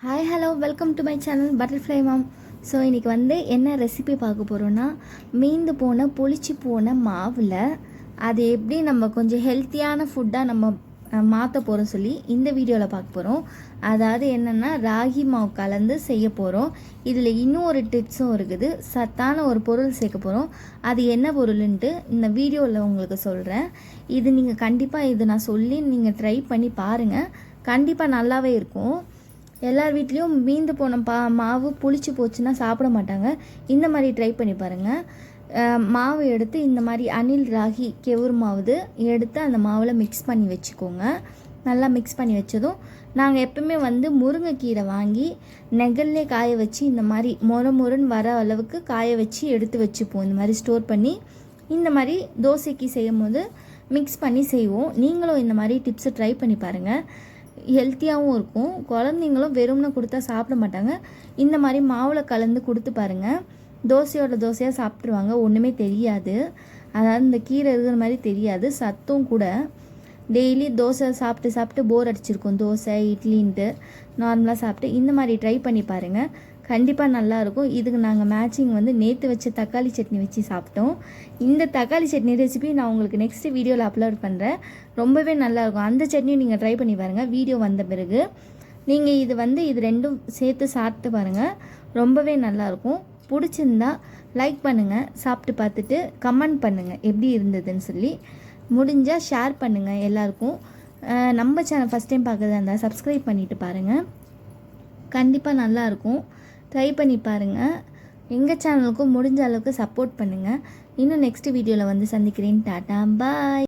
Hi hello welcome to my channel butterfly mom. So இன்றைக்கி என்ன recipe பார்க்க போகிறோன்னா, மீந்து போன புளிச்சு போன மாவில் அது எப்படி நம்ம கொஞ்சம் ஹெல்த்தியான ஃபுட்டாக நம்ம மாற்ற போகிறோம் சொல்லி இந்த வீடியோவில் பார்க்க போகிறோம். அதாவது என்னென்னா, ராகி மாவு கலந்து செய்ய போகிறோம். இதில் இன்னும் ஒரு டிப்ஸும் இருக்குது. சத்தான ஒரு பொருள் சேர்க்க போகிறோம். அது என்ன பொருள்ன்ட்டு இந்த வீடியோவில் உங்களுக்கு சொல்கிறேன். இது நீங்கள் கண்டிப்பாக இது நான் சொல்லி நீங்கள் ட்ரை பண்ணி பாருங்கள். கண்டிப்பாக நல்லாவே இருக்கும். எல்லார் வீட்லேயும் மீந்து போன மாவு புளிச்சு போச்சுன்னா சாப்பிட மாட்டாங்க. இந்த மாதிரி ட்ரை பண்ணி பாருங்கள். மாவு எடுத்து இந்த மாதிரி அணில் ராகி கெவுர் மாவு எடுத்து அந்த மாவில் மிக்ஸ் பண்ணி வச்சுக்கோங்க. நல்லா மிக்ஸ் பண்ணி வச்சதும் நாங்கள் எப்பவுமே முருங்கைக்கீரை வாங்கி நெகல்லே காய வச்சு இந்த மாதிரி மொறுன்னு வர அளவுக்கு காய வச்சு எடுத்து வச்சுப்போம். இந்த மாதிரி ஸ்டோர் பண்ணி இந்த மாதிரி தோசைக்கு செய்யும் போது மிக்ஸ் பண்ணி செய்வோம். நீங்களும் இந்த மாதிரி டிப்ஸை ட்ரை பண்ணி பாருங்கள். ஹெல்த்தியாகவும் இருக்கும். குழந்தைங்களும் வெறும்னு கொடுத்தா சாப்பிட மாட்டாங்க. இந்த மாதிரி மாவில் கலந்து கொடுத்து பாருங்கள். தோசையாக சாப்பிட்ருவாங்க. ஒன்றுமே தெரியாது. அதாவது இந்த கீரை இருக்கிற மாதிரி தெரியாது. சத்தும் கூட. டெய்லி தோசை சாப்பிட்டு போர் அடிச்சிருக்கும். தோசை இட்லின்ட்டு நார்மலாக சாப்பிட்டு இந்த மாதிரி ட்ரை பண்ணி பாருங்கள். கண்டிப்பாக நல்லாயிருக்கும். இதுக்கு நாங்கள் மேட்சிங் நேற்று வச்ச தக்காளி சட்னி வச்சு சாப்பிட்டோம். இந்த தக்காளி சட்னி ரெசிபி நான் உங்களுக்கு நெக்ஸ்ட் வீடியோவில் அப்லோட் பண்ணுறேன். ரொம்பவே நல்லாயிருக்கும். அந்த சட்னியும் நீங்கள் ட்ரை பண்ணி பாருங்கள். வீடியோ வந்த பிறகு நீங்கள் இது ரெண்டும் சேர்த்து சாப்பிட்டு பாருங்கள். ரொம்பவே நல்லாயிருக்கும். பிடிச்சிருந்தா லைக் பண்ணுங்கள். சாப்பிட்டு பார்த்துட்டு கமெண்ட் பண்ணுங்கள் எப்படி இருந்ததுன்னு சொல்லி. முடிஞ்சால் ஷேர் பண்ணுங்கள் எல்லாருக்கும். நம்ம சேனல் ஃபஸ்ட் டைம் பார்க்குறதா இருந்தால் சப்ஸ்கிரைப் பண்ணிவிட்டு பாருங்கள். கண்டிப்பாக நல்லாயிருக்கும். ட்ரை பண்ணி பாருங்கள். எங்கள் சேனலுக்கும் முடிஞ்ச அளவுக்கு சப்போர்ட் பண்ணுங்கள். இன்னும் நெக்ஸ்ட் வீடியோவில் சந்திக்கிறேன். டாட்டா பாய்.